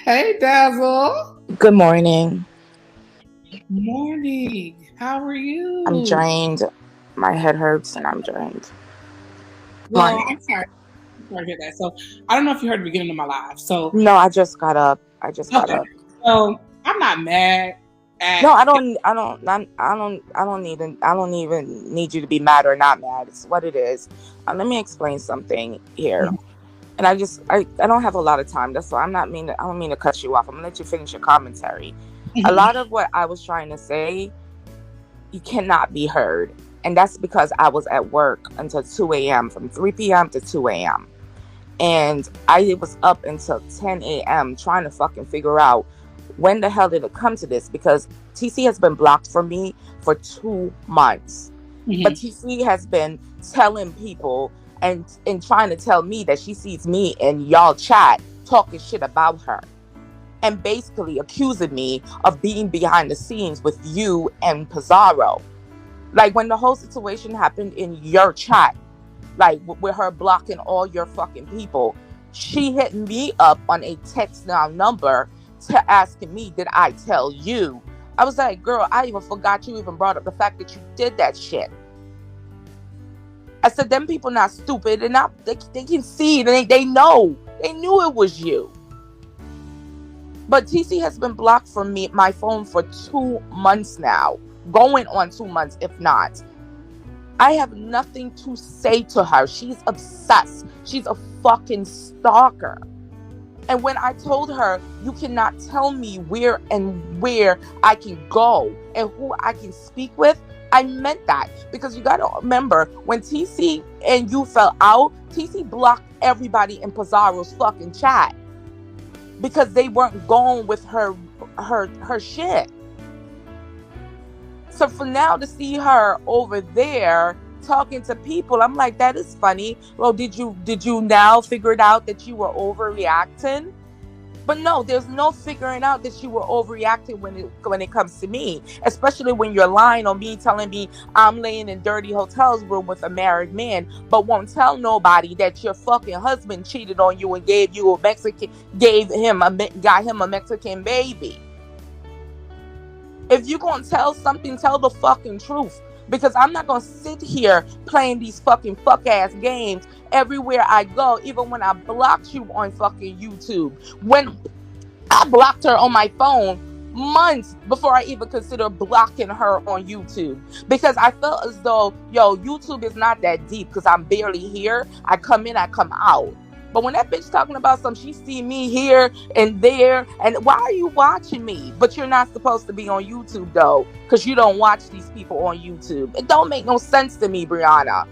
Hey, Dazzle. Good morning. Morning. How are I'm you? drained. My head hurts and I'm drained. Well, Morning. I'm sorry. I'm sorry to hear that. So, I don't know if you heard the beginning of my live. So, No, I just got up. I just got okay. up. So, I'm not mad at. No, I don't even need you to be mad or not mad. It's what it is. Let me explain something here. And I don't have a lot of time. That's why I don't mean to cut you off. I'm gonna let you finish your commentary. A lot of what I was trying to say, you cannot be heard. And that's because I was at work until 2 a.m. from 3 p.m. to 2 a.m. And I was up until 10 a.m. trying to fucking figure out when the hell did it come to this, because TC has been blocked from me for 2 months. But TC has been telling people and trying to tell me that she sees me and y'all chat talking shit about her, and basically accusing me of being behind the scenes with you and Pizarro. Like when the whole situation happened in your chat, like with her blocking all your fucking people, she hit me up on a text now number to asking me, did I tell you? I was like, girl, I even forgot you even brought up the fact that you did that shit. I said, them people not stupid, and now they can see, they know. They knew it was you. But TC has been blocked from my phone for 2 months now. Going on 2 months, if not. I have nothing to say to her. She's obsessed. She's a fucking stalker. And when I told her, you cannot tell me where I can go and who I can speak with, I meant that. Because you got to remember, when TC and you fell out, TC blocked everybody in Pizarro's fucking chat. Because they weren't going with her shit. So for now to see her over there talking to people, I'm like, that is funny. Well, did you now figure it out that you were overreacting? But no, there's no figuring out that you were overreacting when it comes to me, especially when you're lying on me, telling me I'm laying in dirty hotels room with a married man, but won't tell nobody that your fucking husband cheated on you and got him a Mexican baby. If you're gonna tell something, tell the fucking truth. Because I'm not gonna sit here playing these fucking fuck ass games everywhere I go, even when I blocked you on fucking YouTube. When I blocked her on my phone months before I even considered blocking her on YouTube. Because I felt as though, YouTube is not that deep because I'm barely here. I come in, I come out. But when that bitch talking about she see me here and there, and why are you watching me? But you're not supposed to be on YouTube though, because you don't watch these people on YouTube. It don't make no sense to me, Brianna.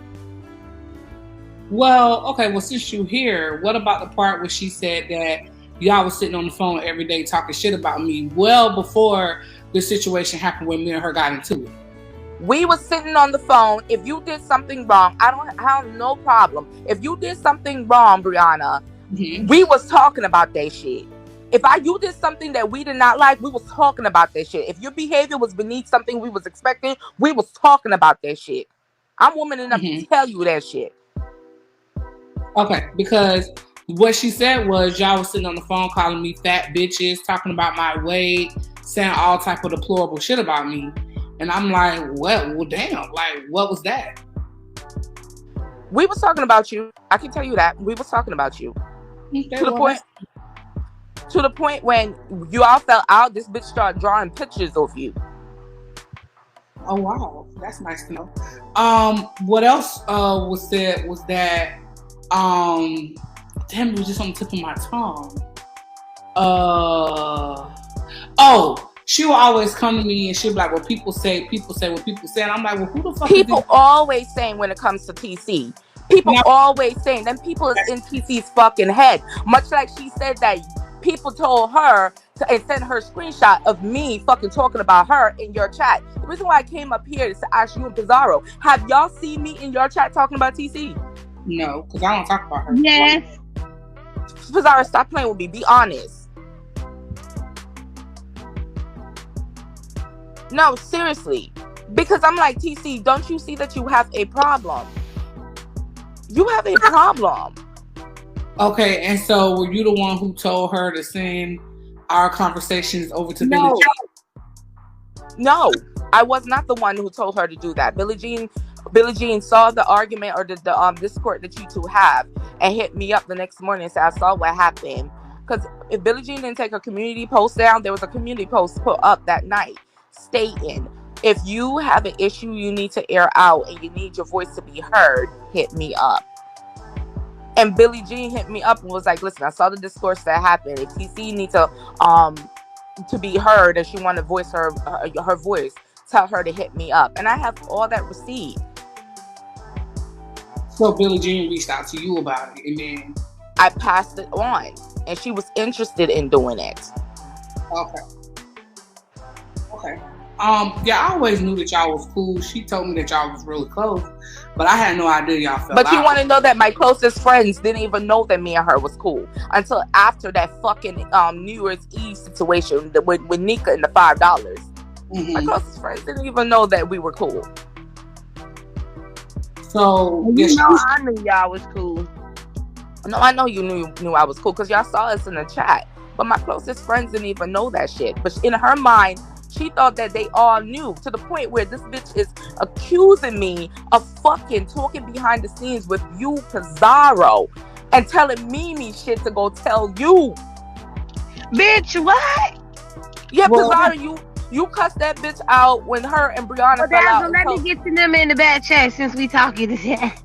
Well, okay. Well, since you here, what about the part where she said that y'all was sitting on the phone every day talking shit about me well before the situation happened when me and her got into it? We was sitting on the phone. If you did something wrong, I have no problem. If you did something wrong, Brianna, we was talking about that shit. If you did something that we did not like, we was talking about that shit. If your behavior was beneath something we was expecting, we was talking about that shit. I'm woman enough to tell you that shit. Okay, because what she said was y'all was sitting on the phone calling me fat bitches, talking about my weight, saying all type of deplorable shit about me. And I'm like, well, damn, like, what was that? We was talking about you. I can tell you that. We was talking about you. Okay, to the point when you all fell out, this bitch started drawing pictures of you. Oh, wow. That's nice to know. What else was said was that, damn, it was just on the tip of my tongue. She will always come to me and she'll be like, well, people say what people say. And I'm like, well, who the fuck people always saying when it comes to TC. People always saying, them people is in TC's fucking head. Much like she said that people told her and sent her screenshot of me fucking talking about her in your chat. The reason why I came up here is to ask you and Pizarro, have y'all seen me in your chat talking about TC? No, because I don't talk about her. Yes. Pizarro, stop playing with me. Be honest. No, seriously. Because I'm like, TC, don't you see that you have a problem? You have a problem. Okay, and so were you the one who told her to send our conversations over to Billie Jean? No, I was not the one who told her to do that. Billie Jean saw the argument or the discord that you two have and hit me up the next morning and said, I saw what happened. Because if Billie Jean didn't take a community post down, there was a community post put up that night stating, if you have an issue you need to air out and you need your voice to be heard, hit me up. And Billie Jean hit me up and was like, listen, I saw the discourse that happened. If TC need to be heard and she want to voice her voice, tell her to hit me up. And I have all that received. So Billie Jean reached out to you about it, and then I passed it on, and she was interested in doing it. Okay. Yeah, I always knew that y'all was cool. She told me that y'all was really close, but I had no idea y'all fell But out. you want to know that my closest friends didn't even know that me and her was cool until after that fucking New Year's Eve situation with Nika and the $5. Mm-hmm. My closest friends didn't even know that we were cool. So I knew y'all was cool. No, I know you knew I was cool because y'all saw us in the chat. But my closest friends didn't even know that shit. But in her mind, she thought that they all knew, to the point where this bitch is accusing me of fucking talking behind the scenes with you, Pizarro, and telling Mimi shit to go tell you. Bitch, what? Yeah, well, Pizarro, you cussed that bitch out when her and Brianna fell out. Let me get to them in the back chat since we talking to that.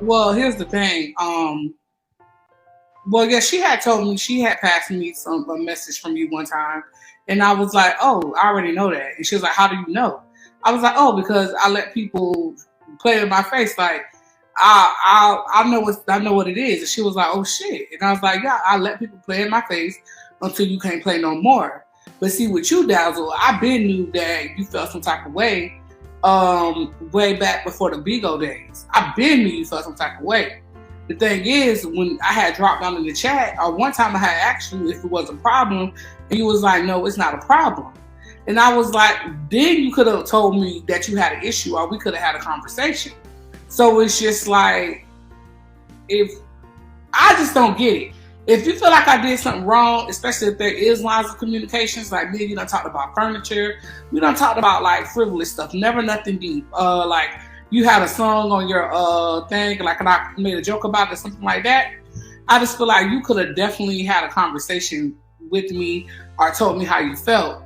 Well, here's the thing. Well, yeah, she had told me, she had passed me a message from you one time. And I was like, oh, I already know that. And she was like, how do you know? I was like, oh, because I let people play in my face. Like, I know what it is. And she was like, oh, shit. And I was like, yeah, I let people play in my face until you can't play no more. But see, with you, Dazzle, I been knew that you felt some type of way way back before the Bigo days. I been knew you felt some type of way. The thing is, when I had dropped down in the chat, or one time I had asked you if it was a problem, and you was like, no, it's not a problem. And I was like, then you could have told me that you had an issue, or we could have had a conversation. So it's just like, if I just don't get it. If you feel like I did something wrong, especially if there is lines of communications, like me, you done talked about furniture, we done talked about like frivolous stuff, never nothing deep. Like you had a song on your thing, like and I made a joke about it, something like that. I just feel like you could have definitely had a conversation with me or told me how you felt.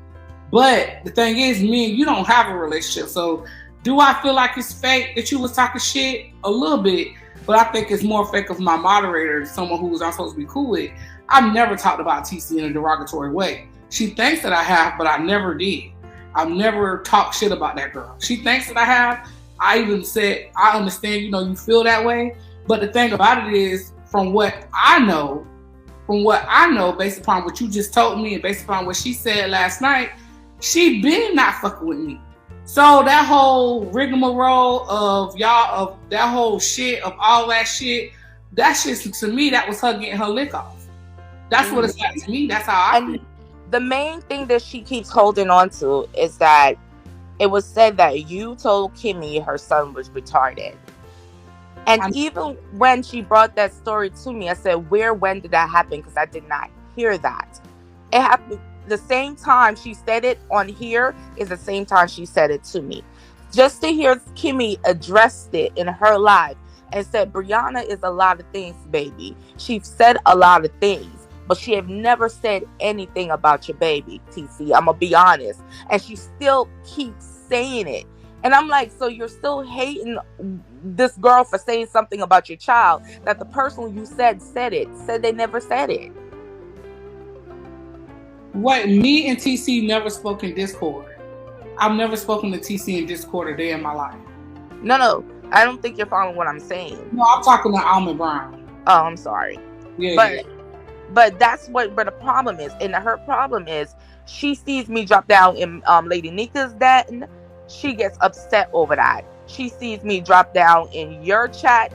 But the thing is, me and you don't have a relationship. So do I feel like it's fake that you was talking shit? A little bit. But I think it's more fake of my moderator, someone who I'm supposed to be cool with. I've never talked about TC in a derogatory way. She thinks that I have, but I never did. I've never talked shit about that girl. She thinks that I have. I even said, I understand, you feel that way. But the thing about it is, from what I know, based upon what you just told me and based upon what she said last night, she been not fucking with me. So that whole rigmarole of y'all, of that whole shit, of all that shit, to me, that was her getting her lick off. That's what it's like to me. That's how I feel. The main thing that she keeps holding on to is that it was said that you told Kimmy her son was retarded. And even when she brought that story to me, I said, when did that happen? Because I did not hear that. It happened the same time she said it on here is the same time she said it to me. Just to hear Kimmy addressed it in her life and said, Brianna is a lot of things, baby. She said a lot of things, but she have never said anything about your baby, TC. I'm going to be honest. And she still keeps saying it. And I'm like, so you're still hating this girl for saying something about your child that the person you said they never said it. What, me and TC never spoke in Discord. I've never spoken to TC in Discord a day in my life. No, I don't think you're following what I'm saying. No, I'm talking to Almond Brown. Oh, I'm sorry. Yeah. But that's what the problem is. And her problem is she sees me drop down in Lady Nika's den. She gets upset over that. She sees me drop down in your chat.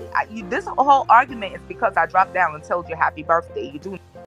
This whole argument is because I dropped down and told you happy birthday. You do